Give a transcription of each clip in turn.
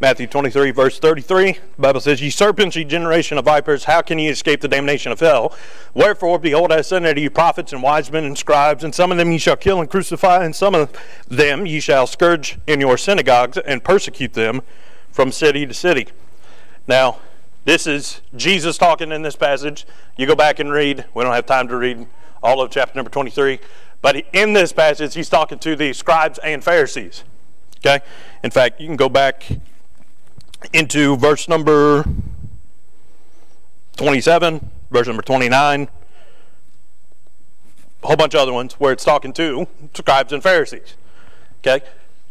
Matthew 23, verse 33, the Bible says, "Ye serpents, ye generation of vipers, how can ye escape the damnation of hell? Wherefore, behold, I send unto you prophets and wise men and scribes, and some of them ye shall kill and crucify, and some of them ye shall scourge in your synagogues, and persecute them from city to city." Now, this is Jesus talking in this passage. You go back and read. We don't have time to read all of chapter number 23. But in this passage, he's talking to the scribes and Pharisees. Okay? In fact, you can go back into verse number 27, verse number 29, a whole bunch of other ones where it's talking to scribes and Pharisees. Okay?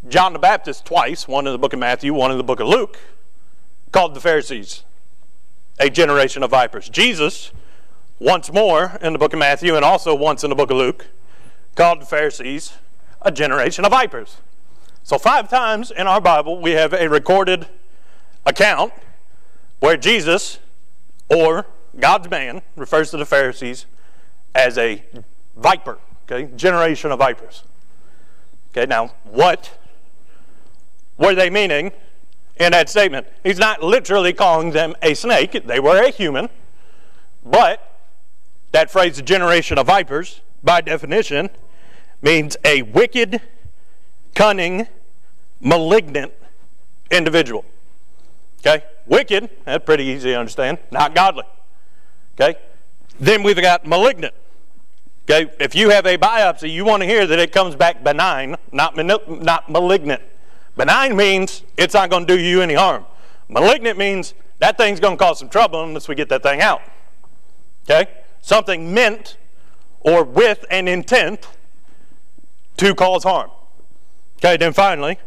John the Baptist twice, one in the book of Matthew, one in the book of Luke, called the Pharisees a generation of vipers. Jesus, once more in the book of Matthew and also once in the book of Luke, called the Pharisees a generation of vipers. So 5 times in our Bible we have a recorded account where Jesus, or God's man, refers to the Pharisees as a viper, okay, generation of vipers. Okay, now what were they meaning in that statement? He's not literally calling them a snake. They were a human, but that phrase, a generation of vipers, by definition, means a wicked, cunning, malignant individual. Okay? Wicked, that's pretty easy to understand. Not godly. Okay? Then we've got malignant. Okay? If you have a biopsy, you want to hear that it comes back benign, not malignant. Benign means it's not going to do you any harm. Malignant means that thing's going to cause some trouble unless we get that thing out. Okay? Something meant or with an intent to cause harm. Okay, then finally,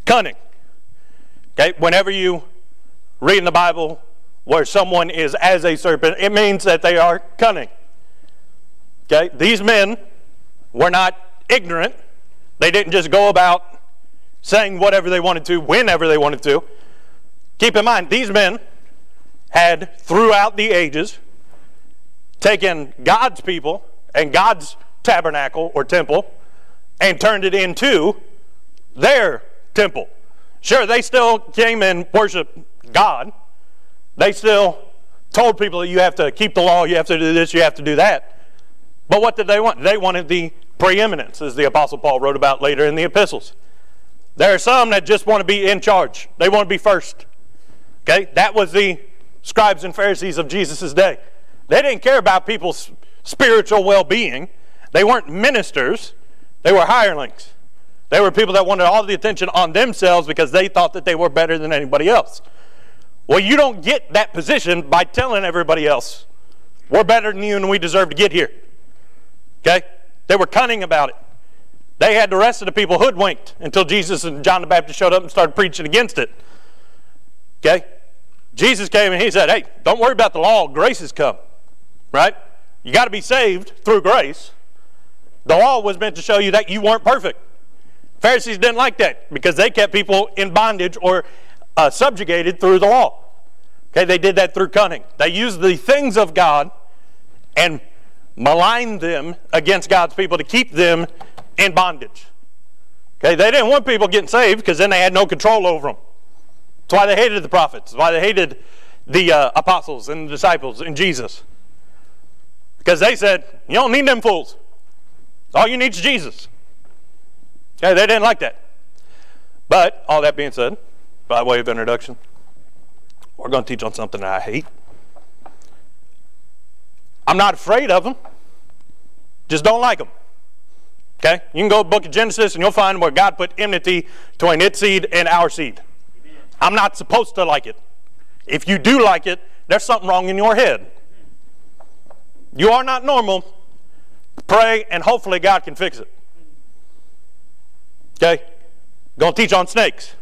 cunning. Okay, whenever you read in the Bible where someone is as a serpent, it means that they are cunning. Okay, these men were not ignorant. They didn't just go about saying whatever they wanted to, whenever they wanted to. Keep in mind, these men had, throughout the ages, taken God's people and God's tabernacle or temple and turned it into their temple. Sure, they still came and worshiped God. They still told people that you have to keep the law, you have to do this, you have to do that. But what did they want? They wanted the preeminence, as the Apostle Paul wrote about later in the epistles. There are some that just want to be in charge. They want to be first. Okay? That was the scribes and Pharisees of Jesus' day. They didn't care about people's spiritual well-being. They weren't ministers. They were hirelings. They were people that wanted all the attention on themselves because they thought that they were better than anybody else. Well, you don't get that position by telling everybody else, we're better than you and we deserve to get here. Okay? They were cunning about it. They had the rest of the people hoodwinked until Jesus and John the Baptist showed up and started preaching against it. Okay? Jesus came and he said, hey, don't worry about the law. Grace has come. Right? You got to be saved through grace. The law was meant to show you that you weren't perfect. Pharisees didn't like that because they kept people in bondage or subjugated through the law. Okay, they did that through cunning. They used the things of God and maligned them against God's people to keep them in bondage. Okay, they didn't want people getting saved because then they had no control over them. That's why they hated the prophets. That's why they hated the apostles and the disciples and Jesus. Because they said, you don't need them fools. All you need is Jesus. Okay, they didn't like that. But, all that being said, by way of introduction, we're going to teach on something that I hate. I'm not afraid of them. Just don't like them. Okay? You can go to the book of Genesis and you'll find where God put enmity between its seed and our seed. Amen. I'm not supposed to like it. If you do like it, there's something wrong in your head. You are not normal. Pray and hopefully God can fix it. Okay? Going to teach on snakes.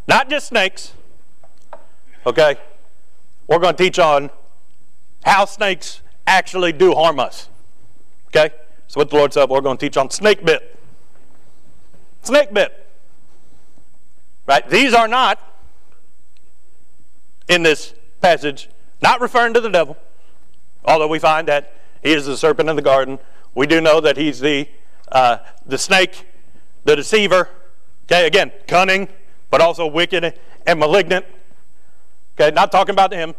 Not just snakes. Okay? We're going to teach on how snakes actually do harm us. Okay? So with the Lord's help, we're going to teach on snake bit. Snake bit. Right? These are not, in this passage, not referring to the devil. Although we find that he is the serpent in the garden. We do know that he's the snake, the deceiver. Okay, again, cunning, but also wicked and malignant. Okay, not talking about him.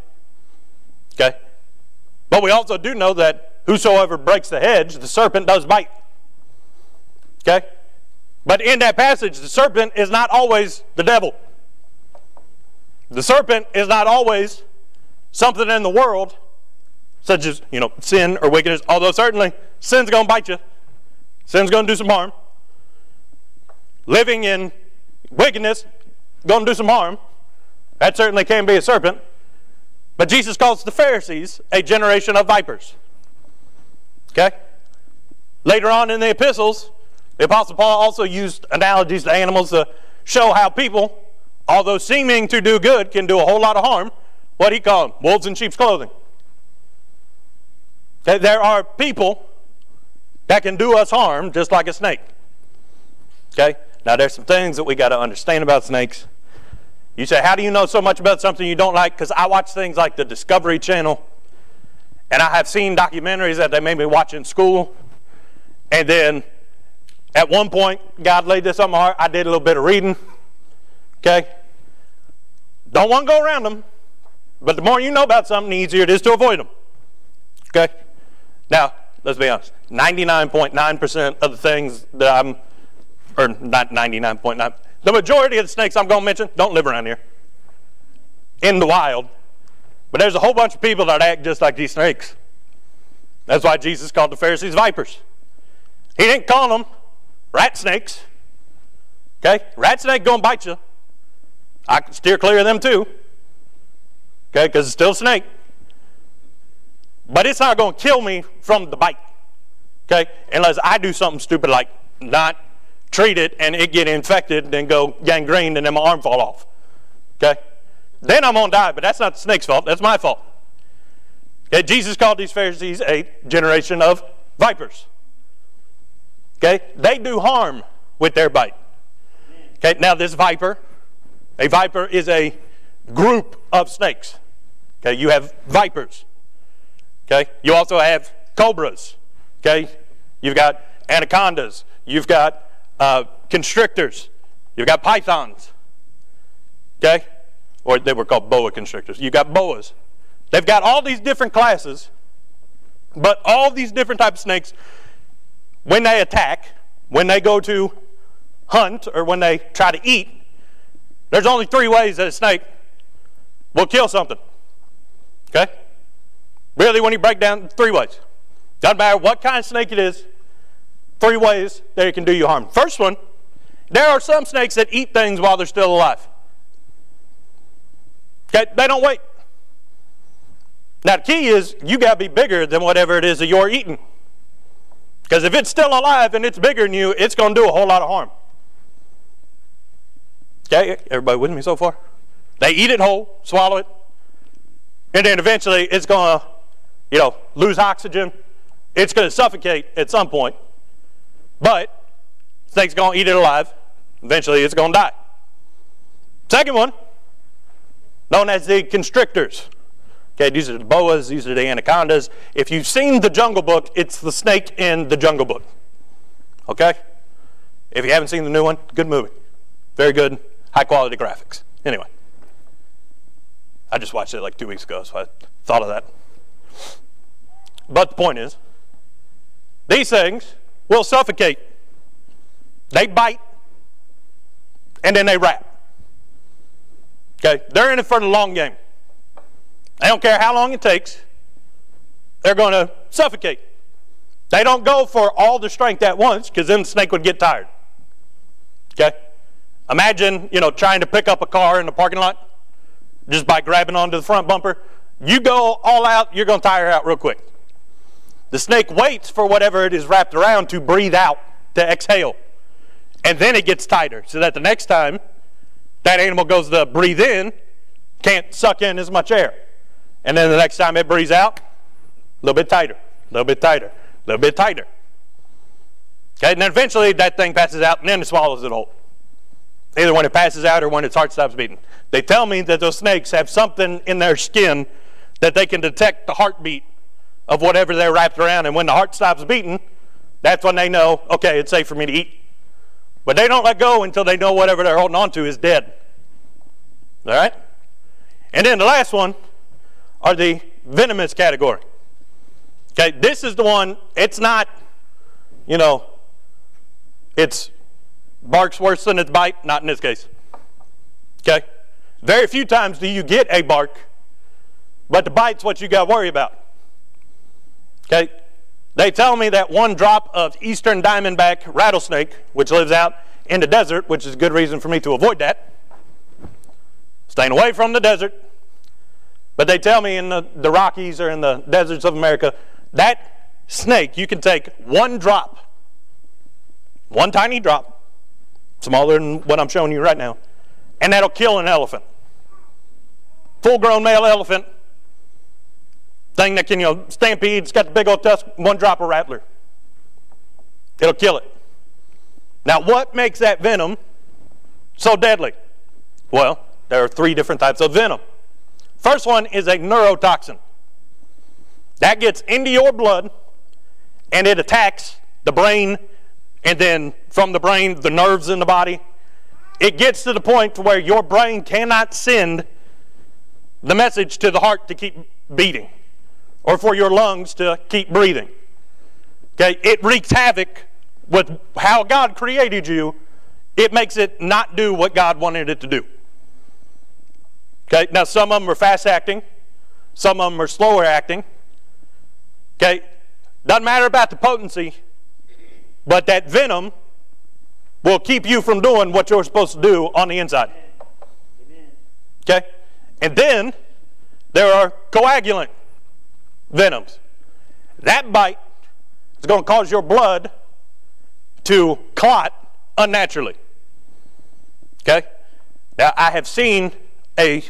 Okay, but we also do know that whosoever breaks the hedge, the serpent does bite. Okay, but in that passage, the serpent is not always the devil. The serpent is not always something in the world, such as, sin or wickedness, although certainly sin's going to bite you. Sin's going to do some harm. Living in wickedness, going to do some harm. That certainly can be a serpent. But Jesus calls the Pharisees a generation of vipers. Okay? Later on in the epistles, the Apostle Paul also used analogies to animals to show how people, although seeming to do good, can do a whole lot of harm. What he called them? Wolves in sheep's clothing. There are people that can do us harm just like a snake. Okay? Now there's some things that we got to understand about snakes. You say, how do you know so much about something you don't like? Because I watch things like the Discovery Channel, and I have seen documentaries that they made me watch in school, and then at one point, God laid this on my heart. I did a little bit of reading. Okay? Don't want to go around them, but the more you know about something, the easier it is to avoid them. Okay? Now, let's be honest. 99.9% of the things that I'm, or not 99.9, the majority of the snakes I'm going to mention don't live around here in the wild. But there's a whole bunch of people that act just like these snakes. That's why Jesus called the Pharisees vipers. He didn't call them rat snakes. Okay? Rat snake going to bite you. I can steer clear of them too. Okay? Because it's still a snake. But it's not going to kill me from the bite. Okay? Unless I do something stupid like not treat it and it get infected and go gangrene and then my arm fall off. Okay? Then I'm going to die, but that's not the snake's fault. That's my fault. Okay? Jesus called these Pharisees a generation of vipers. Okay? They do harm with their bite. Okay? Now this viper, a viper is a group of snakes. Okay? You have vipers. Okay? You also have cobras. Okay? You've got anacondas. You've got constrictors. You've got pythons. Okay? Or they were called boa constrictors. You've got boas. They've got all these different classes, but all these different types of snakes, when they attack, when they go to hunt, or when they try to eat, there's only 3 ways that a snake will kill something. Okay? Really, when you break down 3 ways. Doesn't matter what kind of snake it is, 3 ways that it can do you harm. First one, there are some snakes that eat things while they're still alive. Okay? They don't wait. Now the key is you got to be bigger than whatever it is that you're eating. Because if it's still alive and it's bigger than you, it's going to do a whole lot of harm. Okay? Everybody with me so far? They eat it whole, swallow it, and then eventually it's going to, lose oxygen. It's going to suffocate at some point. But snake's going to eat it alive. Eventually it's going to die. Second one, known as the constrictors. Okay, these are the boas, these are the anacondas. If you've seen The Jungle Book, it's the snake in The Jungle Book. Okay? If you haven't seen the new one, good movie. Very good, high quality graphics. Anyway. I just watched it like 2 weeks ago, so I thought of that. But the point is, these things will suffocate. They bite, and then they wrap. Okay? They're in it for the long game. They don't care how long it takes. They're going to suffocate. They don't go for all the strength at once, because then the snake would get tired. Okay? Imagine, trying to pick up a car in the parking lot just by grabbing onto the front bumper. You go all out, you're going to tire out real quick. The snake waits for whatever it is wrapped around to breathe out, to exhale. And then it gets tighter, so that the next time that animal goes to breathe in, can't suck in as much air. And then the next time it breathes out, a little bit tighter, a little bit tighter, a little bit tighter. Okay, and then eventually that thing passes out and then it swallows it whole. Either when it passes out or when its heart stops beating. They tell me that those snakes have something in their skin that they can detect the heartbeat of whatever they're wrapped around, and when the heart stops beating, that's when they know, okay, it's safe for me to eat. But they don't let go until they know whatever they're holding on to is dead. All right? And then the last one are the venomous category. Okay, this is the one, it's not, you know, it's bark's worse than its bite, not in this case. Okay? Very few times do you get a bark, but the bite's what you got to worry about. Okay? They tell me that one drop of eastern diamondback rattlesnake, which lives out in the desert, which is a good reason for me to avoid that, staying away from the desert. But they tell me in the Rockies or in the deserts of America, that snake, you can take one drop, one tiny drop, smaller than what I'm showing you right now, and that'll kill an elephant. Full-grown male elephant, thing that can, you know, stampede, it's got the big old tusk, one drop of rattler. It'll kill it. Now, what makes that venom so deadly? Well, there are 3 different types of venom. First one is a neurotoxin. That gets into your blood, and it attacks the brain, and then from the brain, the nerves in the body. It gets to the point to where your brain cannot send the message to the heart to keep beating, or for your lungs to keep breathing. Okay, it wreaks havoc with how God created you. It makes it not do what God wanted it to do. Okay, now some of them are fast acting, some of them are slower acting. Okay, doesn't matter about the potency, but that venom will keep you from doing what you're supposed to do on the inside. Okay, and then there are coagulant venoms. That bite is going to cause your blood to clot unnaturally. Okay? Now, I have seen a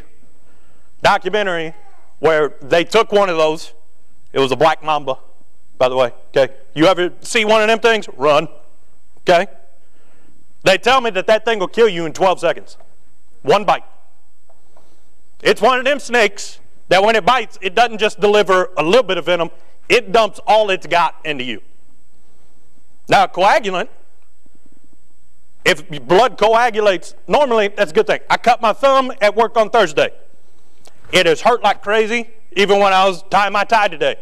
documentary where they took one of those. It was a black mamba, by the way. Okay? You ever see one of them things? Run. Okay? They tell me that that thing will kill you in 12 seconds. One bite. It's one of them snakes that when it bites, it doesn't just deliver a little bit of venom, it dumps all it's got into you. Now, coagulant, if blood coagulates, normally that's a good thing. I cut my thumb at work on Thursday. It has hurt like crazy, even when I was tying my tie today.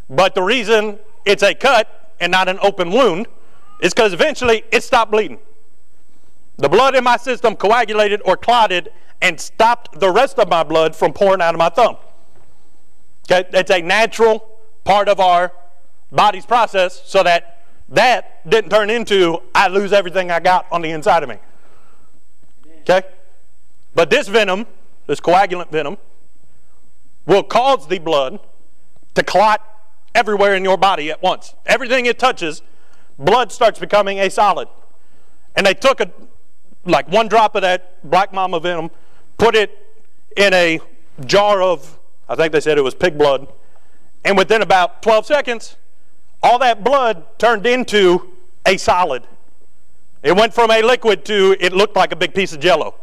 But the reason it's a cut and not an open wound is because eventually it stopped bleeding. The blood in my system coagulated or clotted and stopped the rest of my blood from pouring out of my thumb. Okay, that's a natural part of our body's process, so that didn't turn into I lose everything I got on the inside of me. Okay? But this venom, this coagulant venom, will cause the blood to clot everywhere in your body at once. Everything it touches, blood starts becoming a solid. And they took like one drop of that black mamba venom, put it in a jar of, I think they said it was pig blood, and within about 12 seconds, all that blood turned into a solid. It went from a liquid to, it looked like a big piece of Jell-O.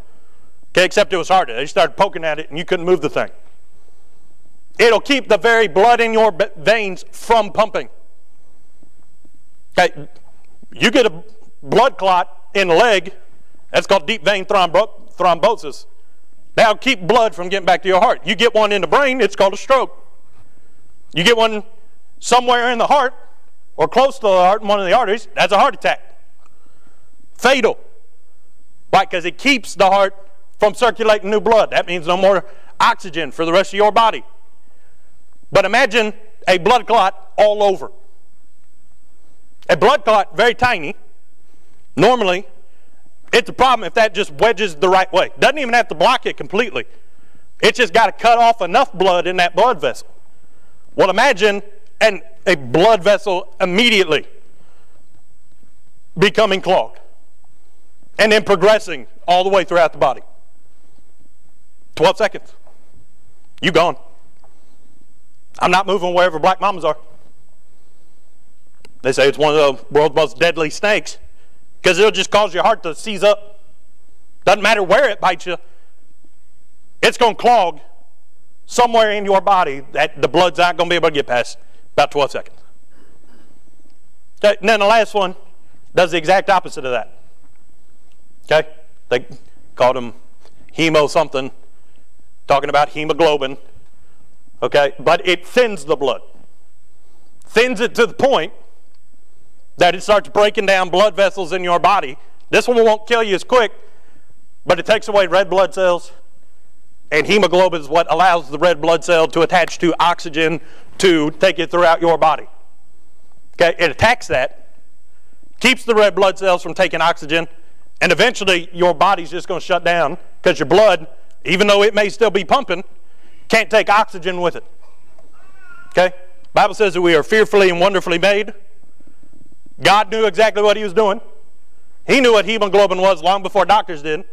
Okay, except it was harder. They started poking at it and you couldn't move the thing. It'll keep the very blood in your veins from pumping. Okay, you get a blood clot in the leg, that's called deep vein thrombosis. That'll keep blood from getting back to your heart. You get one in the brain, it's called a stroke. You get one somewhere in the heart, or close to the heart, in one of the arteries, that's a heart attack. Fatal. Why? Because it keeps the heart from circulating new blood. That means no more oxygen for the rest of your body. But imagine a blood clot all over. A blood clot, very tiny. Normally, it's a problem if that just wedges the right way. Doesn't even have to block it completely. It's just got to cut off enough blood in that blood vessel. Well, imagine a blood vessel immediately becoming clogged and then progressing all the way throughout the body. 12 seconds. You gone. I'm not moving wherever black mamas are. They say it's one of the world's most deadly snakes because it'll just cause your heart to seize up. Doesn't matter where it bites you. It's going to clog somewhere in your body that the blood's not going to be able to get past about 12 seconds. Okay, and then the last one does the exact opposite of that. Okay? They called them hemo something. talking about hemoglobin, okay, but it thins the blood. Thins it to the point that it starts breaking down blood vessels in your body. This one won't kill you as quick, but it takes away red blood cells, and hemoglobin is what allows the red blood cell to attach to oxygen to take it throughout your body. Okay, it attacks that, keeps the red blood cells from taking oxygen, and eventually your body's just going to shut down because your blood, even though it may still be pumping, can't take oxygen with it. Okay? The Bible says that we are fearfully and wonderfully made. God knew exactly what he was doing. He knew what hemoglobin was long before doctors did.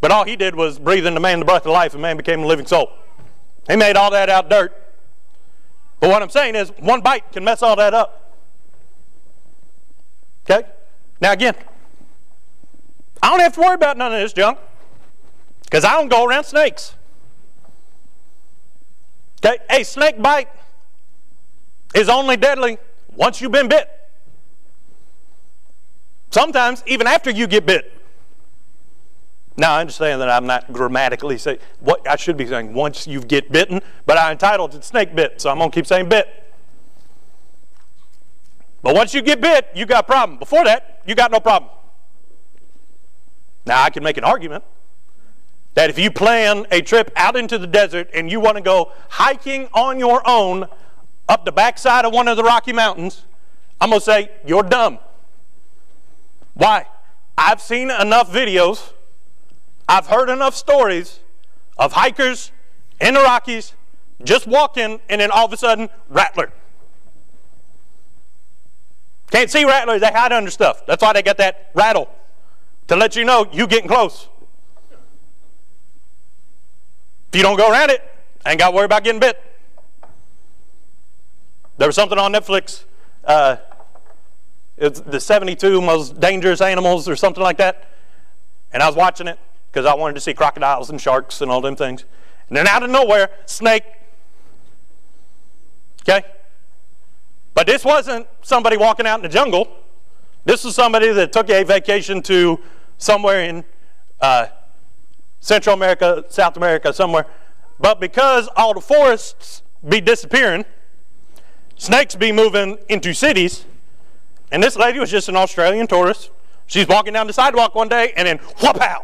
But all he did was breathe into man the breath of life, and man became a living soul. He made all that out of dirt. But what I'm saying is, one bite can mess all that up. Okay? Now again, I don't have to worry about none of this junk because I don't go around snakes. Okay? A snake bite is only deadly once you've been bit. Sometimes even after you get bit. Now I understand that I'm not grammatically saying what I should be saying once you get bitten, but I'm entitled to snake bit, so I'm going to keep saying bit. But once you get bit, you got a problem. Before that, you got no problem. Now, I can make an argument that if you plan a trip out into the desert and you want to go hiking on your own up the backside of one of the Rocky Mountains, I'm going to say, you're dumb. Why? I've seen enough videos, I've heard enough stories of hikers in the Rockies just walking and then all of a sudden, rattler. Can't see rattlers, they hide under stuff. That's why they got that rattle, to let you know you getting close. If you don't go around it, I ain't got to worry about getting bit. There was something on Netflix, it's the 72 most dangerous animals or something like that. And I was watching it because I wanted to see crocodiles and sharks and all them things. And then out of nowhere, snake. Okay? But this wasn't somebody walking out in the jungle. This was somebody that took a vacation to somewhere in Central America, South America, somewhere. But because all the forests be disappearing, snakes be moving into cities, and this lady was just an Australian tourist. She's walking down the sidewalk one day, and then whoop-pow!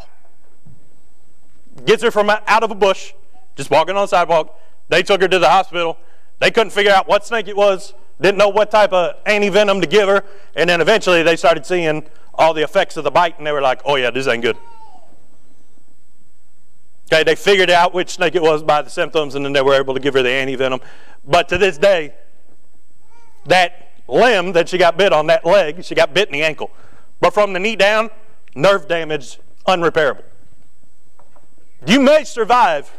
Gets her from out of a bush, just walking on the sidewalk. They took her to the hospital. They couldn't figure out what snake it was. Didn't know what type of anti-venom to give her, and then eventually they started seeing all the effects of the bite, and they were like, oh yeah, this ain't good. Okay, they figured out which snake it was by the symptoms, and then they were able to give her the anti-venom. But to this day, that limb that she got bit on, that leg, she got bit in the ankle. But from the knee down, nerve damage, unrepairable. You may survive,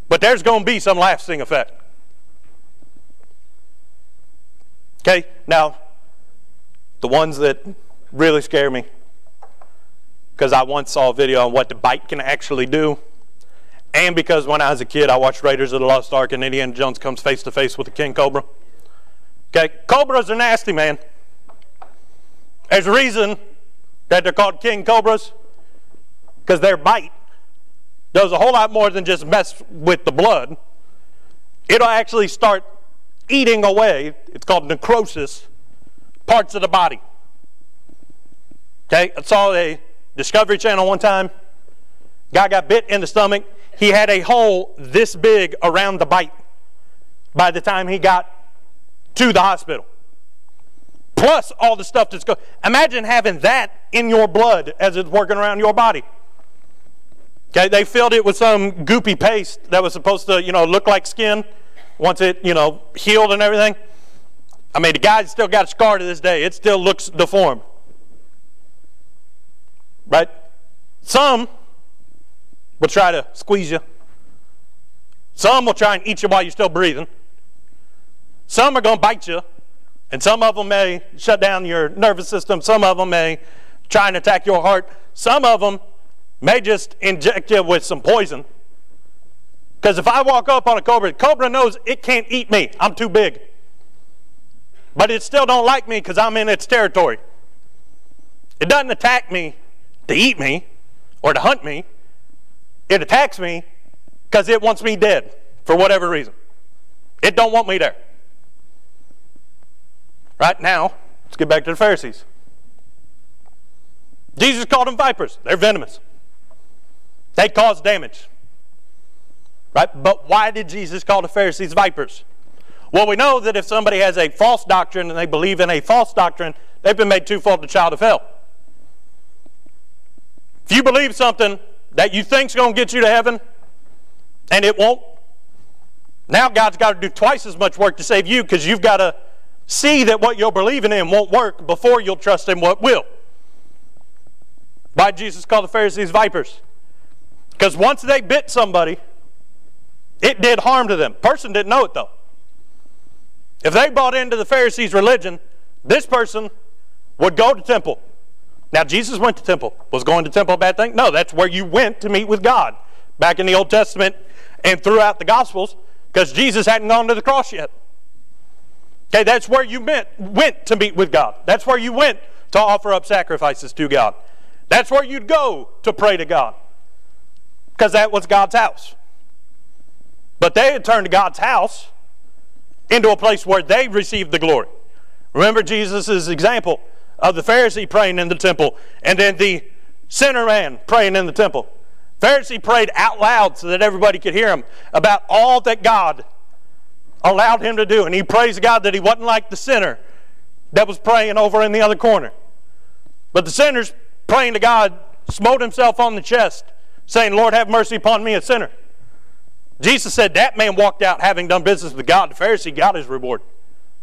but there's going to be some lasting effect. Okay, now, the ones that really scare me, because I once saw a video on what the bite can actually do, and because when I was a kid, I watched Raiders of the Lost Ark, and Indiana Jones comes face to face with the king cobra. Okay, cobras are nasty, man. There's a reason that they're called king cobras, because their bite does a whole lot more than just mess with the blood. It'll actually start eating away, it's called necrosis, parts of the body. Okay, I saw a Discovery Channel one time. Guy got bit in the stomach. He had a hole this big around the bite by the time he got to the hospital. Plus all the stuff that's going. Imagine having that in your blood as it's working around your body. Okay, they filled it with some goopy paste that was supposed to, look like skin once it, healed and everything. I mean, the guy's still got a scar to this day. It still looks deformed. Right? Some will try to squeeze you. Some will try and eat you while you're still breathing. Some are going to bite you. And some of them may shut down your nervous system. Some of them may try and attack your heart. Some of them may just inject you with some poison. Because if I walk up on a cobra, the cobra knows it can't eat me. I'm too big. But it still don't like me because I'm in its territory. It doesn't attack me to eat me or to hunt me. It attacks me because it wants me dead for whatever reason. It don't want me there. Right now, let's get back to the Pharisees. Jesus called them vipers. They're venomous. They cause damage. Right? But why did Jesus call the Pharisees vipers? Well, we know that if somebody has a false doctrine and they believe in a false doctrine, they've been made twofold the child of hell. If you believe something that you think is going to get you to heaven and it won't, now God's got to do twice as much work to save you, because you've got to see that what you're believing in won't work before you'll trust in what will. Why did Jesus call the Pharisees vipers? Because once they bit somebody, it did harm to them. Person didn't know it though. If they bought into the Pharisees' religion, this person would go to temple. Now Jesus went to temple. Was going to temple a bad thing? No, that's where you went to meet with God. Back in the Old Testament and throughout the Gospels, because Jesus hadn't gone to the cross yet. Okay, that's where you went to meet with God. That's where you went to offer up sacrifices to God. That's where you'd go to pray to God, because that was God's house. But they had turned God's house into a place where they received the glory. Remember Jesus' example of the Pharisee praying in the temple, and then the sinner man praying in the temple. Pharisee prayed out loud so that everybody could hear him about all that God allowed him to do. And he praised God that he wasn't like the sinner that was praying over in the other corner. But the sinner's praying to God, smote himself on the chest, saying, Lord, have mercy upon me, a sinner. Jesus said that man walked out having done business with God. The Pharisee got his reward.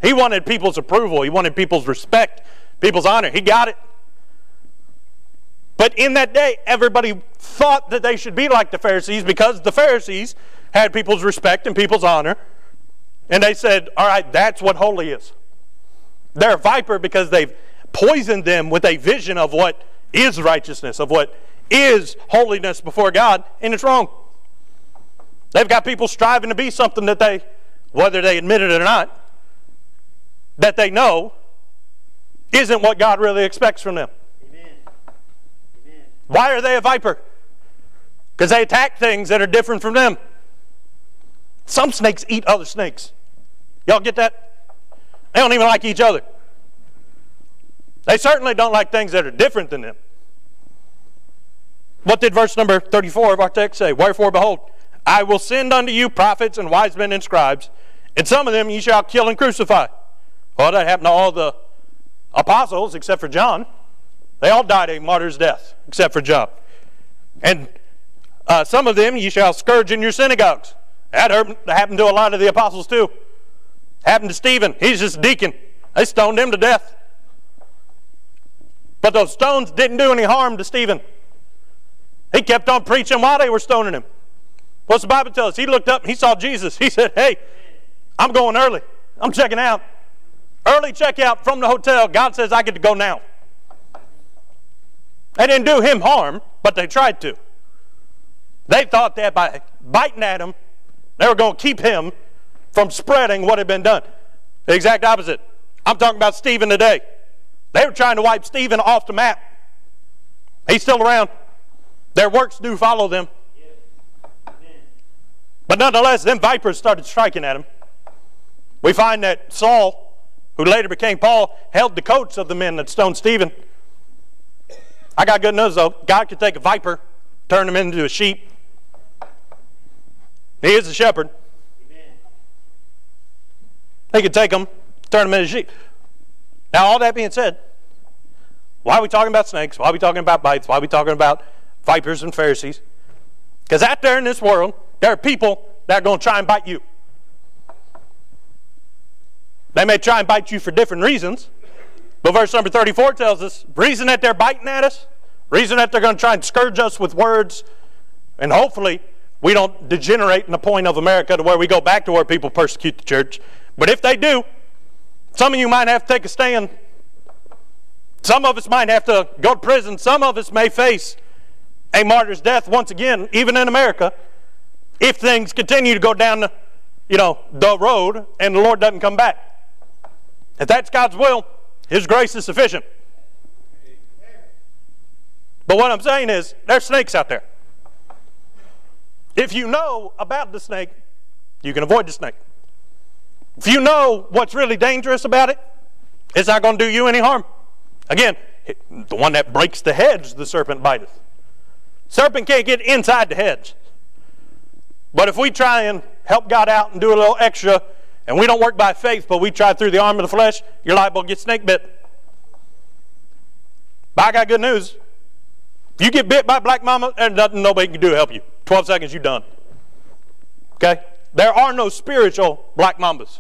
He wanted people's approval. He wanted people's respect, people's honor. He got it. But in that day, everybody thought that they should be like the Pharisees, because the Pharisees had people's respect and people's honor. And they said, all right, that's what holy is. They're a viper because they've poisoned them with a vision of what is righteousness, of what is holiness before God, and it's wrong. They've got people striving to be something that they, whether they admit it or not, that they know isn't what God really expects from them. Amen. Amen. Why are they a viper? Because they attack things that are different from them. Some snakes eat other snakes. Y'all get that? They don't even like each other. They certainly don't like things that are different than them. What did verse number 34 of our text say? Wherefore, behold, I will send unto you prophets and wise men and scribes, and some of them ye shall kill and crucify. Well, that happened to all the apostles except for John. They all died a martyr's death except for John. And some of them ye shall scourge in your synagogues. That happened to a lot of the apostles too. Happened to Stephen. He's just a deacon. They stoned him to death. But those stones didn't do any harm to Stephen. He kept on preaching while they were stoning him. What's the Bible tell us? He looked up and he saw Jesus. He said, hey, I'm going early. I'm checking out. Early checkout from the hotel. God says I get to go now. They didn't do him harm, but they tried to. They thought that by biting at him, they were going to keep him from spreading what had been done. The exact opposite. I'm talking about Stephen today. They were trying to wipe Stephen off the map. He's still around. Their works do follow them. But nonetheless, them vipers started striking at him. We find that Saul, who later became Paul, held the coats of the men that stoned Stephen. I got good news though. God could take a viper, turn him into a sheep. He is a shepherd. Amen. He could take them, turn them into sheep. Now, all that being said, why are we talking about snakes? Why are we talking about bites? Why are we talking about vipers and Pharisees? Because out there in this world, there are people that are going to try and bite you. They may try and bite you for different reasons. But verse number 34 tells us, reason that they're biting at us, reason that they're going to try and scourge us with words, and hopefully we don't degenerate in the point of America to where we go back to where people persecute the church. But if they do, some of you might have to take a stand. Some of us might have to go to prison. Some of us may face a martyr's death once again, even in America, if things continue to go down the road and the Lord doesn't come back. If that's God's will, His grace is sufficient. But what I'm saying is, there's snakes out there. If you know about the snake, you can avoid the snake. If you know what's really dangerous about it, it's not going to do you any harm. Again, the one that breaks the hedge, the serpent biteth. Serpent can't get inside the hedge. But if we try and help God out and do a little extra, and we don't work by faith, but we try through the arm of the flesh, you're liable to get snake bit. But I got good news. If you get bit by black mama, there's nothing nobody can do to help you. 12 seconds, you're done. Okay? There are no spiritual black mambas.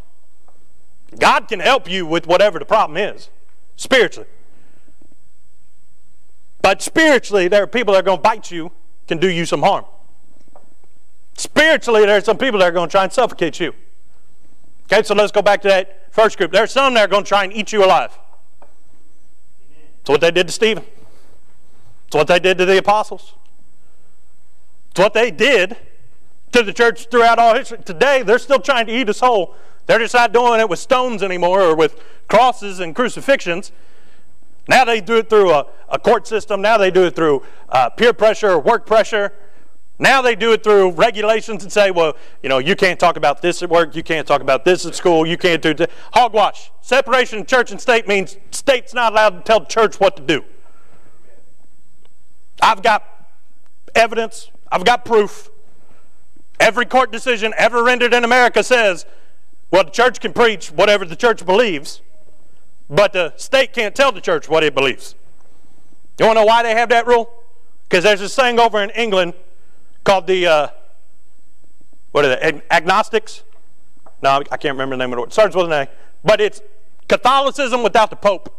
God can help you with whatever the problem is, spiritually. But spiritually, there are people that are going to bite you, can do you some harm. Spiritually, there are some people that are going to try and suffocate you. Okay, so let's go back to that first group. There are some that are going to try and eat you alive. It's what they did to Stephen. It's what they did to the apostles. It's what they did to the church throughout all history. Today, they're still trying to eat us whole. They're just not doing it with stones anymore or with crosses and crucifixions. Now they do it through a court system. Now they do it through peer pressure or work pressure. Now they do it through regulations and say, well, you know, you can't talk about this at work. You can't talk about this at school. You can't do this. Hogwash. Separation of church and state means state's not allowed to tell the church what to do. I've got evidence. I've got proof. Every court decision ever rendered in America says, well, the church can preach whatever the church believes, but the state can't tell the church what it believes. You want to know why they have that rule? Because there's this thing over in England called the, agnostics? No, I can't remember the name of it. It starts with an A. But it's Catholicism without the Pope.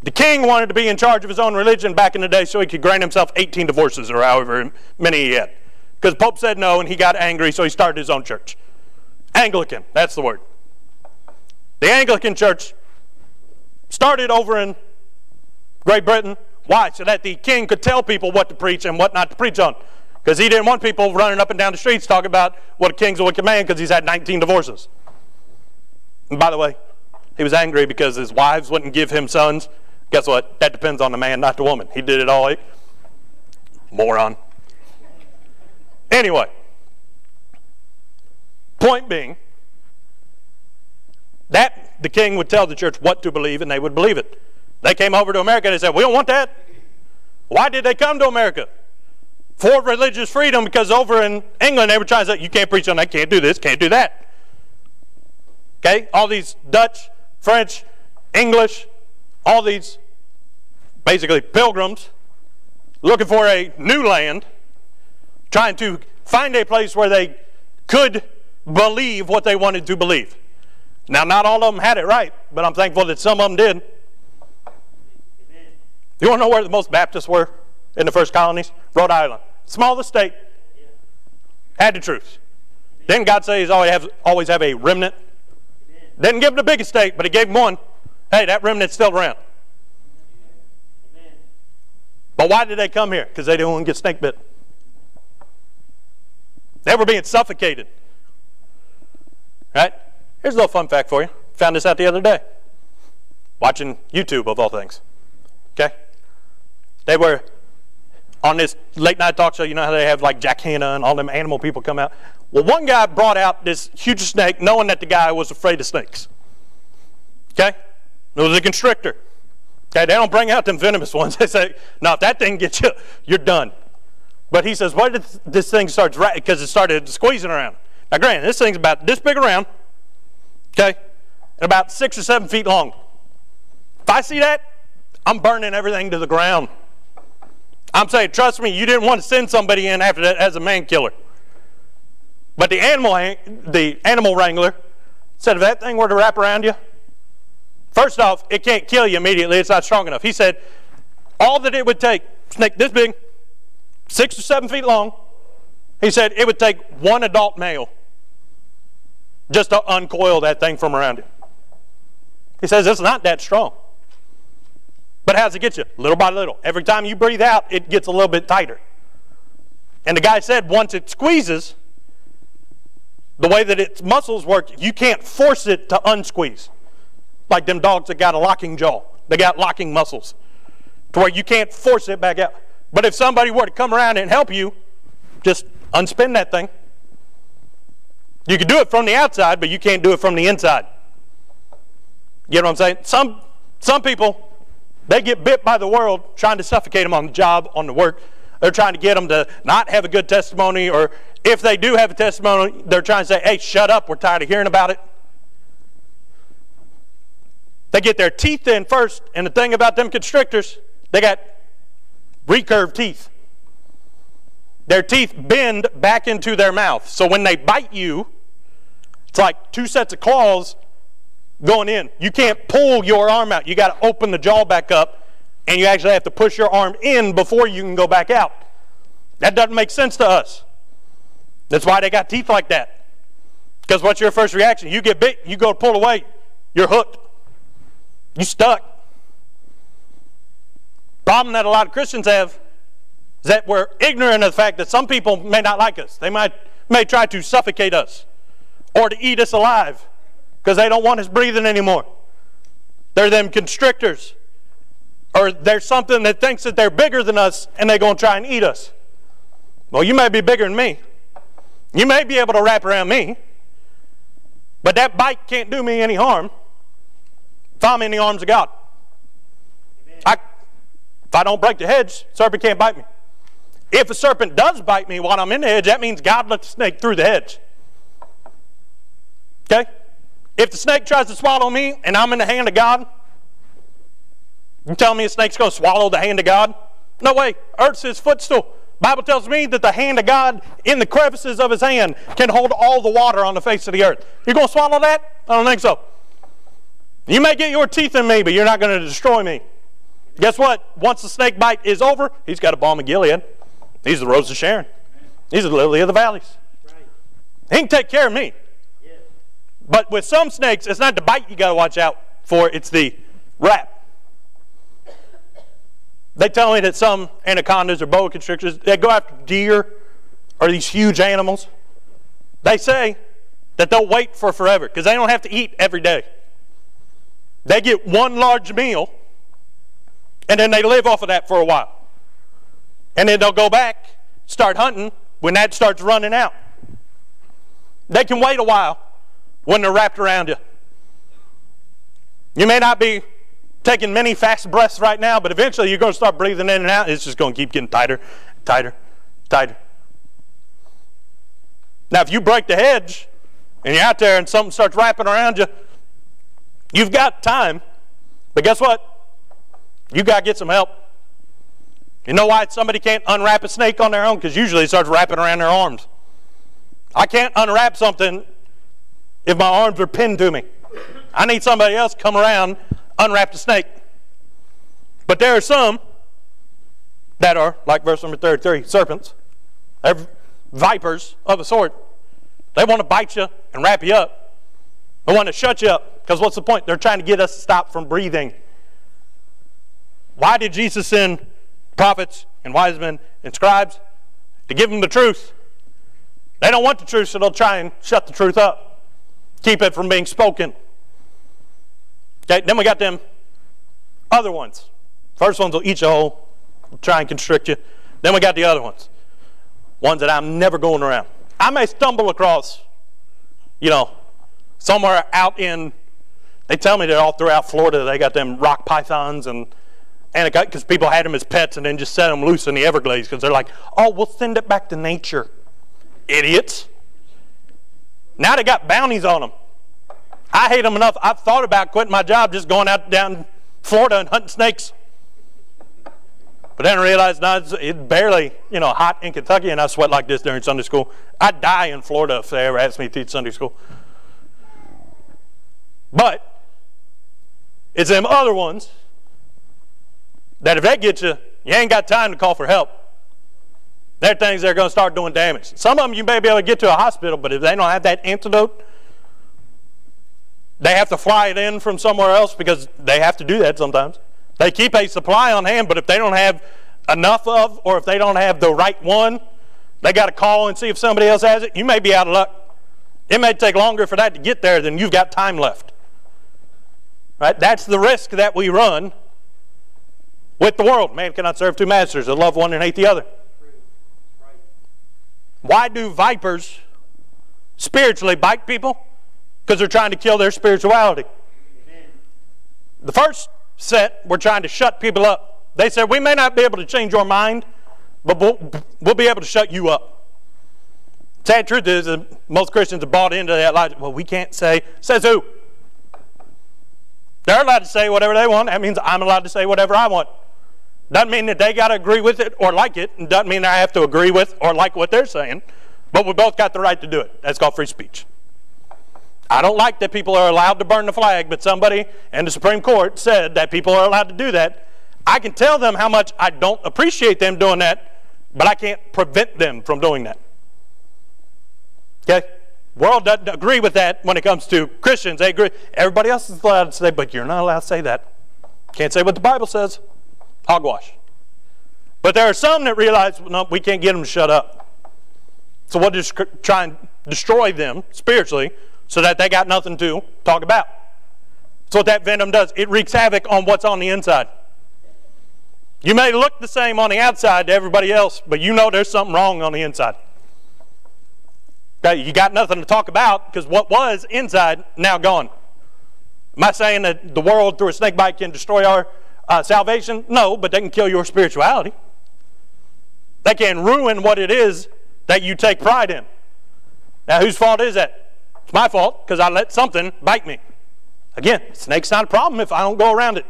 The king wanted to be in charge of his own religion back in the day so he could grant himself 18 divorces or however many he had. Because the Pope said no and he got angry, so he started his own church. Anglican, that's the word. The Anglican church started over in Great Britain. Why? So that the king could tell people what to preach and what not to preach on. Because he didn't want people running up and down the streets talking about what a king's a wicked man because he's had 19 divorces. And by the way, he was angry because his wives wouldn't give him sons. Guess what? That depends on the man, not the woman. He did it all. Moron. Anyway, point being that the king would tell the church what to believe and they would believe it. They came over to America and they said, we don't want that. Why did they come to America? For religious freedom, because over in England they were trying to say, you can't preach on that, can't do this, can't do that. Okay? All these Dutch, French, English, all these basically pilgrims looking for a new land, trying to find a place where they could believe what they wanted to believe. Now, not all of them had it right, but I'm thankful that some of them did. You want to know where the most Baptists were in the first colonies? Rhode Island. Smallest state. Had the truth. Didn't God say he's always have a remnant? Didn't give them the biggest state, but he gave them one. Hey, that remnant's still around. But why did they come here? Because they didn't want to get snake bit. They were being suffocated. Right? Here's a little fun fact for you. Found this out the other day. Watching YouTube, of all things. Okay? They were on this late night talk show. You know how they have like Jack Hanna and all them animal people come out? Well, one guy brought out this huge snake knowing that the guy was afraid of snakes. Okay? It was a constrictor. Okay? They don't bring out them venomous ones. They say, no, if that thing gets you, you're done. But he says, why did this thing start? Because it started squeezing around. Now, granted, this thing's about this big around. Okay? And about 6 or 7 feet long. If I see that, I'm burning everything to the ground. I'm saying, trust me, you didn't want to send somebody in after that as a man killer. But the animal wrangler said, if that thing were to wrap around you, first off, it can't kill you immediately. It's not strong enough. He said, all that it would take, snake this big, 6 or 7 feet long, he said it would take one adult male just to uncoil that thing from around you. He says it's not that strong. But how does it get you? Little by little. Every time you breathe out, it gets a little bit tighter. And the guy said once it squeezes, the way that its muscles work, you can't force it to unsqueeze. Like them dogs that got a locking jaw. They got locking muscles. To where you can't force it back out. But if somebody were to come around and help you, just unspin that thing. You can do it from the outside, but you can't do it from the inside. You know what I'm saying? Some people, they get bit by the world trying to suffocate them on the job, on the work. They're trying to get them to not have a good testimony, or if they do have a testimony, they're trying to say, hey, shut up, we're tired of hearing about it. They get their teeth in first, and the thing about them constrictors, they got recurved teeth. Their teeth bend back into their mouth. So when they bite you, it's like two sets of claws going in. You can't pull your arm out. You got to open the jaw back up, and you actually have to push your arm in before you can go back out. That doesn't make sense to us. That's why they got teeth like that. Because what's your first reaction? You get bit, you go to pull away, you're hooked. You stuck. Problem that a lot of Christians have is that we're ignorant of the fact that some people may not like us. They may try to suffocate us or to eat us alive because they don't want us breathing anymore. They're them constrictors. Or there's something that thinks that they're bigger than us and they're going to try and eat us. Well, you may be bigger than me. You may be able to wrap around me. But that bite can't do me any harm if I'm in the arms of God. If I don't break the hedge, serpent can't bite me. If a serpent does bite me while I'm in the hedge, that means God let the snake through the hedge. Okay? If the snake tries to swallow me and I'm in the hand of God, you tell me a snake's going to swallow the hand of God? No way. Earth's his footstool. Bible tells me that the hand of God in the crevices of his hand can hold all the water on the face of the earth. You going to swallow that? I don't think so. You may get your teeth in me, but you're not going to destroy me. Guess what? Once the snake bite is over, he's got a balm of Gilead. He's the Rose of Sharon. He's the lily of the valleys. He can take care of me. But with some snakes, it's not the bite you got to watch out for, it's the wrap. They tell me that some anacondas or boa constrictors, they go after deer or these huge animals. They say that they'll wait for forever because they don't have to eat every day. They get one large meal and then they live off of that for a while. And then they'll go back, start hunting when that starts running out. They can wait a while when they're wrapped around you. You may not be taking many fast breaths right now, but eventually you're going to start breathing in and out. It's just going to keep getting tighter, tighter, tighter. Now, if you break the hedge and you're out there and something starts wrapping around you, you've got time, but guess what? You got to get some help. You know why somebody can't unwrap a snake on their own? Because usually it starts wrapping around their arms. I can't unwrap something if my arms are pinned to me. I need somebody else to come around, unwrap the snake. But there are some that are, like verse number 33, serpents. They're vipers of a sort. They want to bite you and wrap you up. They want to shut you up. Because what's the point? They're trying to get us to stop from breathing. Why did Jesus send prophets and wise men and scribes? To give them the truth. They don't want the truth, so they'll try and shut the truth up. Keep it from being spoken. Okay, then we got them other ones. First ones will eat you whole, try and constrict you. Then we got the other ones. Ones that I'm never going around. I may stumble across, somewhere out in, they tell me that all throughout Florida they got them rock pythons and because people had them as pets and then just set them loose in the Everglades because they're like, oh, we'll send it back to nature. Idiots. Now they got bounties on them. I hate them enough. I've thought about quitting my job, just going out down Florida and hunting snakes. But then I realized it's barely, hot in Kentucky, and I sweat like this during Sunday school. I'd die in Florida if they ever asked me to teach Sunday school. But it's them other ones that if they get you, you ain't got time to call for help. They're things that are going to start doing damage. Some of them you may be able to get to a hospital, but if they don't have that antidote, they have to fly it in from somewhere else because they have to do that sometimes. They keep a supply on hand, but if they don't have enough of, or if they don't have the right one, they got to call and see if somebody else has it. You may be out of luck. It may take longer for that to get there than you've got time left. Right? That's the risk that we run with the world. Man cannot serve two masters, to love one and hate the other. Why do vipers spiritually bite people? Because they're trying to kill their spirituality. Amen. The first set were trying to shut people up. They said, we may not be able to change your mind, but we'll be able to shut you up. Sad truth is that most Christians have bought into that logic. Well, we can't say. Says who? They're allowed to say whatever they want. That means I'm allowed to say whatever I want. Doesn't mean that they got to agree with it or like it. And doesn't mean I have to agree with or like what they're saying. But we both got the right to do it. That's called free speech. I don't like that people are allowed to burn the flag, but somebody in the Supreme Court said that people are allowed to do that. I can tell them how much I don't appreciate them doing that, but I can't prevent them from doing that. Okay? The world doesn't agree with that when it comes to Christians. They agree. Everybody else is allowed to say, but you're not allowed to say that. Can't say what the Bible says. Hogwash. But there are some that realize, no, we can't get them to shut up. So we'll just try and destroy them spiritually so that they got nothing to talk about. That's what that venom does. It wreaks havoc on what's on the inside. You may look the same on the outside to everybody else, but you know there's something wrong on the inside. Okay, you got nothing to talk about because what was inside, now gone. Am I saying that the world through a snake bite can destroy our salvation? No, but they can kill your spirituality. They can ruin what it is that you take pride in. Now, whose fault is that? It's my fault because I let something bite me. Again, snake's not a problem if I don't go around it.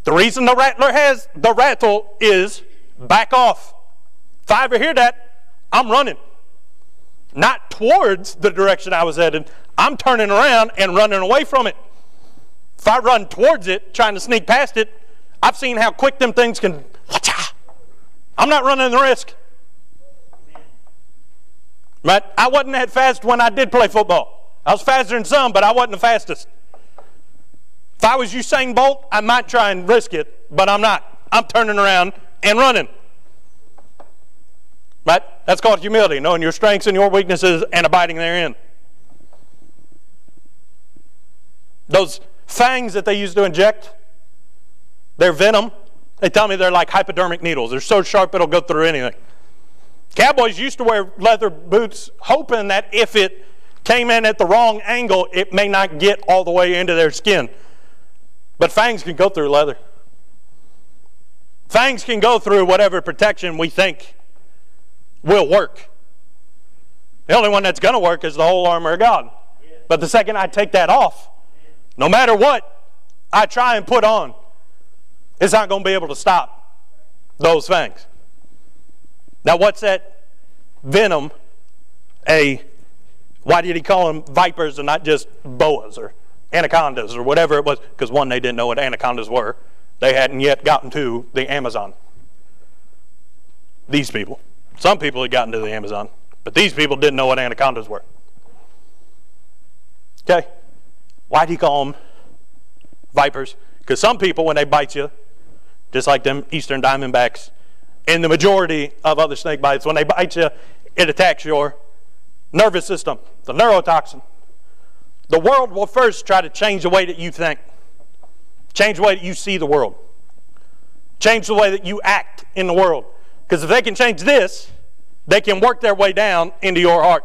The reason the rattler has the rattle is back off. If I ever hear that, I'm running. Not towards the direction I was headed. I'm turning around and running away from it. If I run towards it, trying to sneak past it, I've seen how quick them things can. I'm not running the risk. Right? I wasn't that fast when I did play football. I was faster than some, but I wasn't the fastest. If I was Usain Bolt, I might try and risk it, but I'm not. I'm turning around and running. Right? That's called humility, knowing your strengths and your weaknesses and abiding therein. Those fangs that they use to inject, their venom, they tell me they're like hypodermic needles. They're so sharp it'll go through anything. Cowboys used to wear leather boots hoping that if it came in at the wrong angle, it may not get all the way into their skin. But fangs can go through leather. Fangs can go through whatever protection we think will work. The only one that's going to work is the whole armor of God. But the second I take that off, no matter what I try and put on, it's not going to be able to stop those fangs. Now, what's that venom? Why did he call them vipers and not just boas or anacondas or whatever it was? Because one, they didn't know what anacondas were. They hadn't yet gotten to the Amazon. These people. Some people had gotten to the Amazon, but these people didn't know what anacondas were. Okay? Why did he call them vipers? Because some people, when they bite you, just like them eastern diamondbacks, and the majority of other snake bites, when they bite you, it attacks your nervous system, the neurotoxin. The world will first try to change the way that you think, change the way that you see the world, change the way that you act in the world. Because if they can change this, they can work their way down into your heart.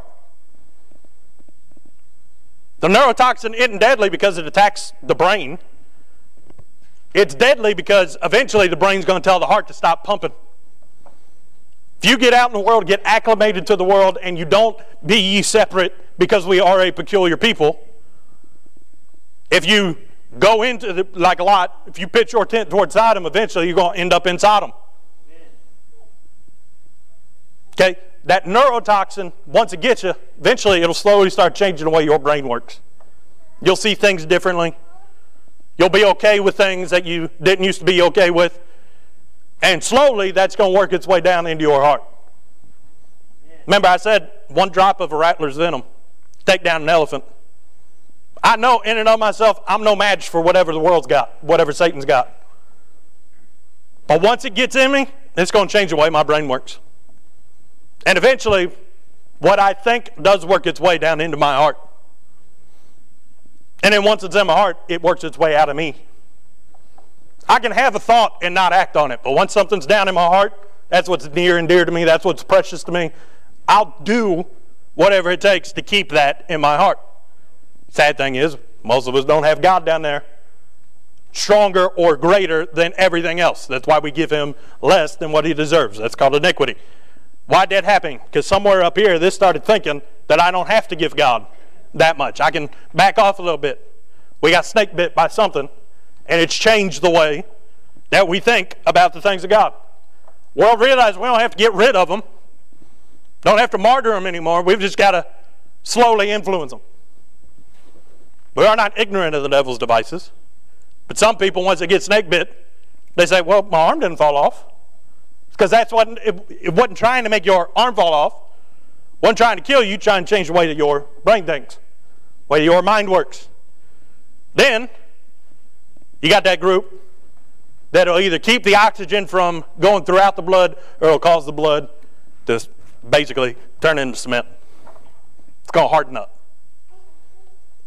The neurotoxin isn't deadly because it attacks the brain. It's deadly because eventually the brain's going to tell the heart to stop pumping. If you get out in the world, get acclimated to the world, and you don't be ye separate because we are a peculiar people, if you go into like a lot, if you pitch your tent towards Sodom, eventually you're going to end up in Sodom. Okay? That neurotoxin, once it gets you, eventually it'll slowly start changing the way your brain works. You'll see things differently. You'll be okay with things that you didn't used to be okay with. And slowly, that's going to work its way down into your heart. Remember, I said one drop of a rattler's venom take down an elephant. I know in and of myself, I'm no match for whatever the world's got, whatever Satan's got. But once it gets in me, it's going to change the way my brain works. And eventually, what I think does work its way down into my heart. And then once it's in my heart, it works its way out of me. I can have a thought and not act on it, but once something's down in my heart, That's what's near and dear to me. That's what's precious to me. I'll do whatever it takes to keep that in my heart. Sad thing is, most of us don't have God down there stronger or greater than everything else. That's why we give him less than what he deserves. That's called iniquity. Why did that happen? Because somewhere up here, this started thinking that I don't have to give God that much. I can back off a little bit. We got snake bit by something, and it's changed the way that we think about the things of God. World realized we don't have to get rid of them. Don't have to martyr them anymore. We've just got to slowly influence them. We are not ignorant of the devil's devices. But some people, once they get snake bit, they say, well, my arm didn't fall off. Because that's what it wasn't trying to make your arm fall off. It wasn't trying to kill you, trying to change the way that your brain thinks, the way your mind works. Then you got that group that'll either keep the oxygen from going throughout the blood, or it'll cause the blood to basically turn into cement. It's going to harden up.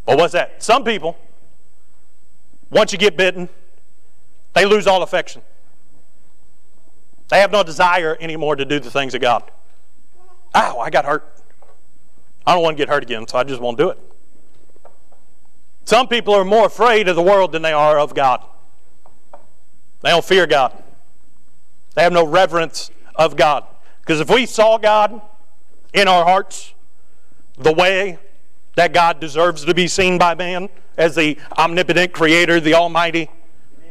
Well, what's that? Some people, once you get bitten, they lose all affection. They have no desire anymore to do the things of God. Ow, I got hurt. I don't want to get hurt again, so I just won't do it. Some people are more afraid of the world than they are of God. They don't fear God. They have no reverence of God. Because if we saw God in our hearts the way that God deserves to be seen by man, as the omnipotent creator, the almighty,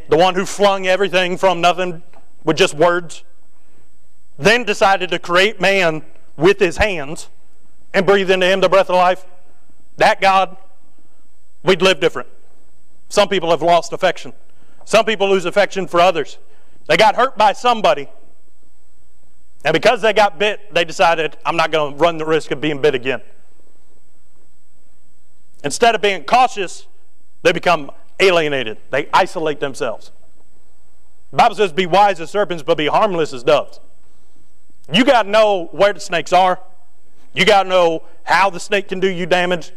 the one who flung everything from nothing with just words, then decided to create man with his hands and breathe into him the breath of life, that God, we'd live different. Some people have lost affection. Some people lose affection for others. They got hurt by somebody, and because they got bit, they decided, I'm not going to run the risk of being bit again. Instead of being cautious, they become alienated. They isolate themselves. The Bible says, be wise as serpents, but be harmless as doves. You got to know where the snakes are. You got to know how the snake can do you damage.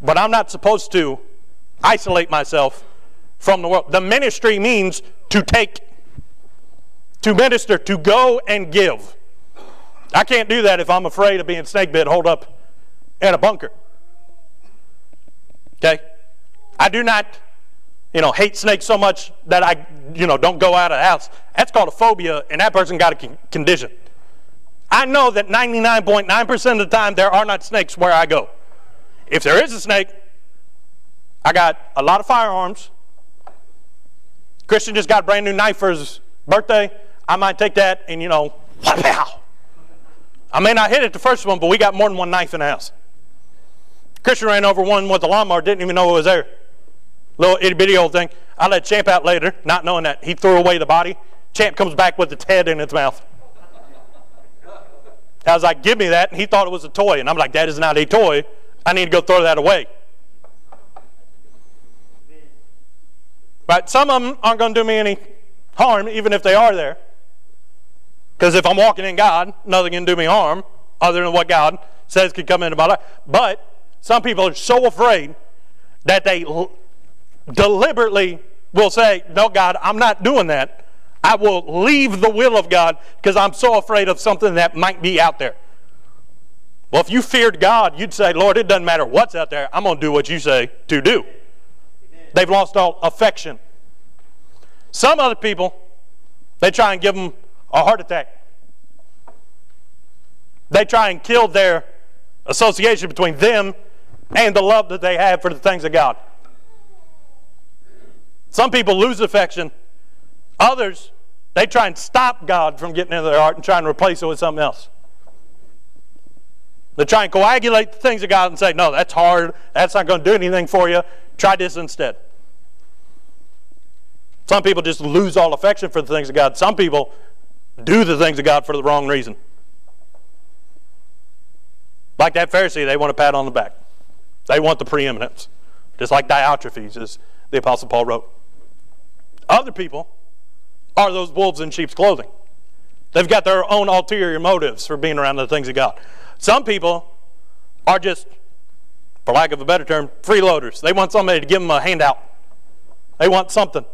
But I'm not supposed to isolate myself from the world. The ministry means to take, to minister, to go and give. I can't do that if I'm afraid of being snake bit, holed up in a bunker. Okay? I do not, hate snakes so much that I, don't go out of the house. That's called a phobia, and that person got a condition. I know that 99.9% of the time there are not snakes where I go. If there is a snake, I got a lot of firearms. Christian just got a brand new knife for his birthday. I might take that and, pow. I may not hit it the first one, but we got more than one knife in the house. Christian ran over one with a lawnmower, didn't even know it was there. Little itty bitty old thing. I let Champ out later, not knowing that. He threw away the body. Champ comes back with its head in its mouth. I was like, give me that. And he thought it was a toy. And I'm like, that is not a toy. I need to go throw that away. But some of them aren't going to do me any harm, even if they are there. Because if I'm walking in God, nothing can do me harm other than what God says could come into my life. But some people are so afraid that they deliberately will say, no, God, I'm not doing that. I will leave the will of God because I'm so afraid of something that might be out there. Well, if you feared God, you'd say, Lord, it doesn't matter what's out there. I'm going to do what you say to do. Amen. They've lost all affection. Some other people, they try and give them a heart attack. They try and kill their association between them and the love that they have for the things of God. Some people lose affection. Others, they try and stop God from getting into their heart and try and replace it with something else. They try and coagulate the things of God and say, no, that's hard. That's not going to do anything for you. Try this instead. Some people just lose all affection for the things of God. Some people do the things of God for the wrong reason. Like that Pharisee, they want a pat on the back. They want the preeminence. Just like Diotrephes, as the Apostle Paul wrote. Other people are those wolves in sheep's clothing. They've got their own ulterior motives for being around the things of God. Some people are just, for lack of a better term, freeloaders. They want somebody to give them a handout. They want something.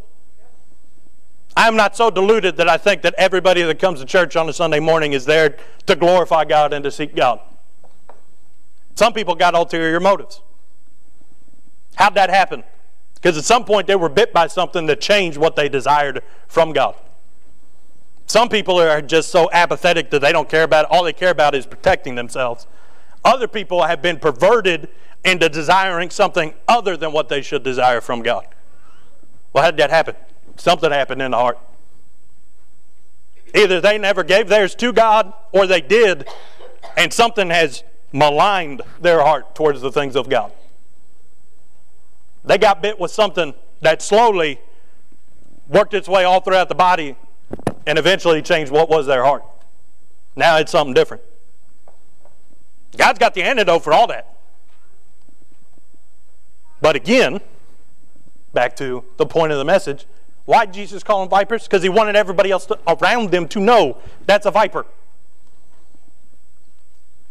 I am not so deluded that I think that everybody that comes to church on a Sunday morning is there to glorify God and to seek God. Some people got ulterior motives. How'd that happen? Because at some point they were bit by something that changed what they desired from God. Some people are just so apathetic that they don't care about it. All they care about is protecting themselves. Other people have been perverted into desiring something other than what they should desire from God. Well, how did that happen? Something happened in the heart. Either they never gave theirs to God, or they did, and something has maligned their heart towards the things of God. They got bit with something that slowly worked its way all throughout the body and eventually changed what was their heart. Now it's something different. God's got the antidote for all that. But again, back to the point of the message, why did Jesus call them vipers? Because he wanted everybody else around them to know that's a viper.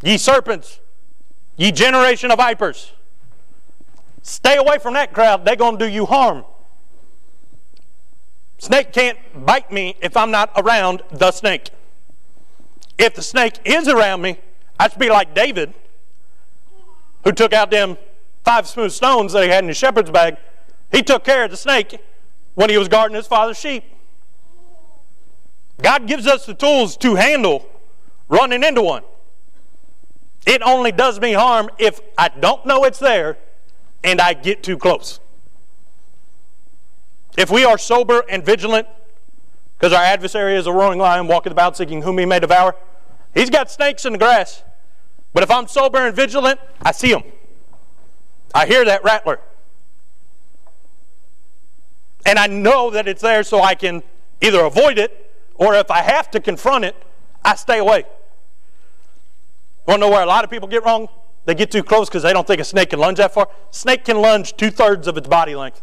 Ye serpents, ye generation of vipers. Stay away from that crowd. They're going to do you harm. Snake can't bite me if I'm not around the snake. If the snake is around me, I should be like David, who took out them 5 smooth stones that he had in his shepherd's bag. He took care of the snake when he was guarding his father's sheep. God gives us the tools to handle running into one. It only does me harm if I don't know it's there and I get too close. If we are sober and vigilant, because our adversary is a roaring lion walking about seeking whom he may devour, he's got snakes in the grass. But if I'm sober and vigilant, I see him. I hear that rattler. And I know that it's there, so I can either avoid it, or if I have to confront it, I stay away. You want to know where a lot of people get wrong? They get too close because they don't think a snake can lunge that far. Snake can lunge 2/3 of its body length.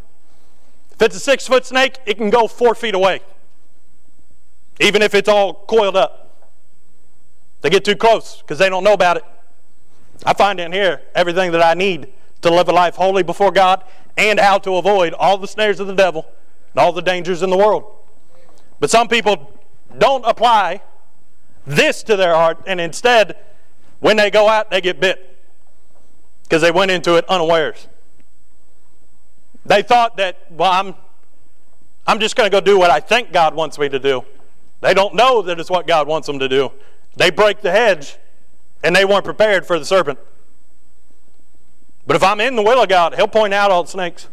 If it's a 6-foot snake, it can go 4 feet away, even if it's all coiled up. They get too close because they don't know about it. I find in here everything that I need to live a life holy before God and how to avoid all the snares of the devil and all the dangers in the world. But some people don't apply this to their heart, and instead, when they go out, they get bit because they went into it unawares. They thought that, well, I'm just going to go do what I think God wants me to do. They don't know that it's what God wants them to do. They break the hedge, and they weren't prepared for the serpent. But if I'm in the will of God, he'll point out all the snakes.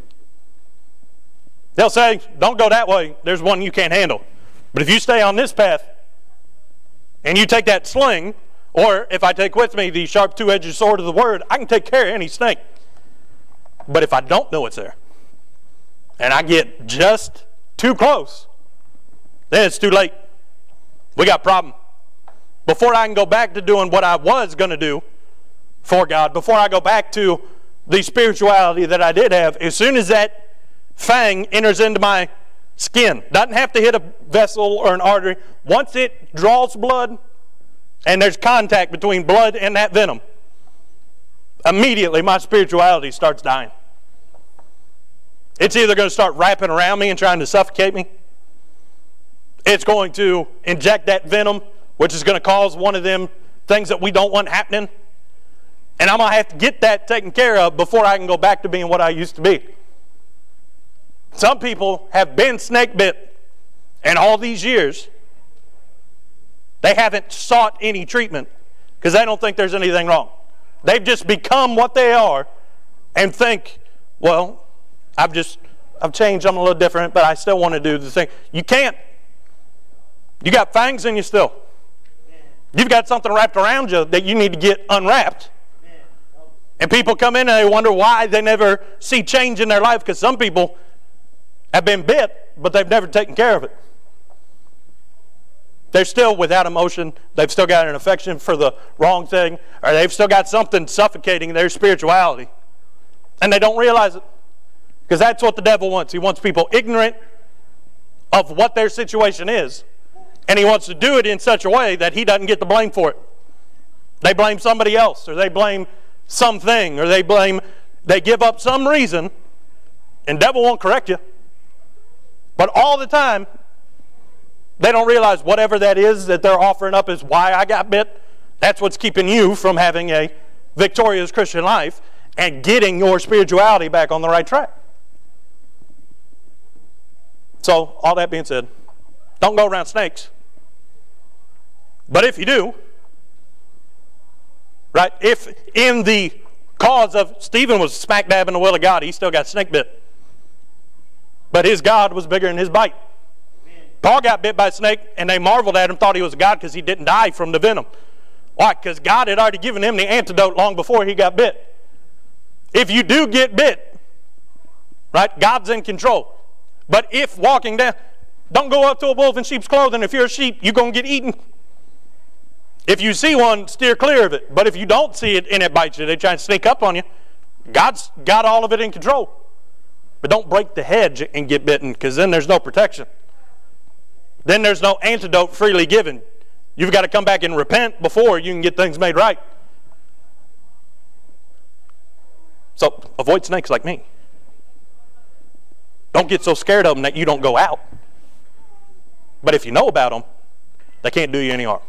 They'll say, don't go that way. There's one you can't handle. But if you stay on this path, and you take that sling, or if I take with me the sharp 2-edged sword of the word, I can take care of any snake. But if I don't know it's there, and I get just too close, then it's too late. We got a problem. Before I can go back to doing what I was going to do for God, before I go back to the spirituality that I did have, as soon as that fang enters into my skin, doesn't have to hit a vessel or an artery, once it draws blood and there's contact between blood and that venom, immediately my spirituality starts dying. It's either going to start wrapping around me and trying to suffocate me. It's going to inject that venom, which is going to cause one of them things that we don't want happening. And I'm going to have to get that taken care of before I can go back to being what I used to be. Some people have been snake bit, and all these years, they haven't sought any treatment because they don't think there's anything wrong. They've just become what they are and think, well, I've changed, I'm a little different, but I still want to do the thing. You can't. You got fangs in you still. You've got something wrapped around you that you need to get unwrapped. And people come in and they wonder why they never see change in their life, because some people have been bit, but they've never taken care of it. They're still without emotion. They've still got an affection for the wrong thing, or they've still got something suffocating their spirituality. And they don't realize it. Because that's what the devil wants. He wants people ignorant of what their situation is. And he wants to do it in such a way that he doesn't get the blame for it. They blame somebody else, or they blame something, or they give up some reason, and the devil won't correct you. But all the time, They don't realize whatever that is that they're offering up is why I got bit. That's what's keeping you from having a victorious Christian life and getting your spirituality back on the right track. So, all that being said, don't go around snakes. But if you do, right, if in the cause of Stephen was smack dab in the will of God, he still got snake bit. But his God was bigger than his bite. Paul got bit by a snake, and they marveled at him, thought he was a god because he didn't die from the venom. Why? Because God had already given him the antidote long before he got bit. If you do get bit, right, God's in control. But if walking down, don't go up to a wolf in sheep's clothing. If you're a sheep, you're going to get eaten. If you see one, steer clear of it. But if you don't see it and it bites you, they try and sneak up on you, God's got all of it in control. But don't break the hedge and get bitten, because then there's no protection. Then there's no antidote freely given. You've got to come back and repent before you can get things made right. So avoid snakes like me. Don't get so scared of them that you don't go out. But if you know about them, they can't do you any harm.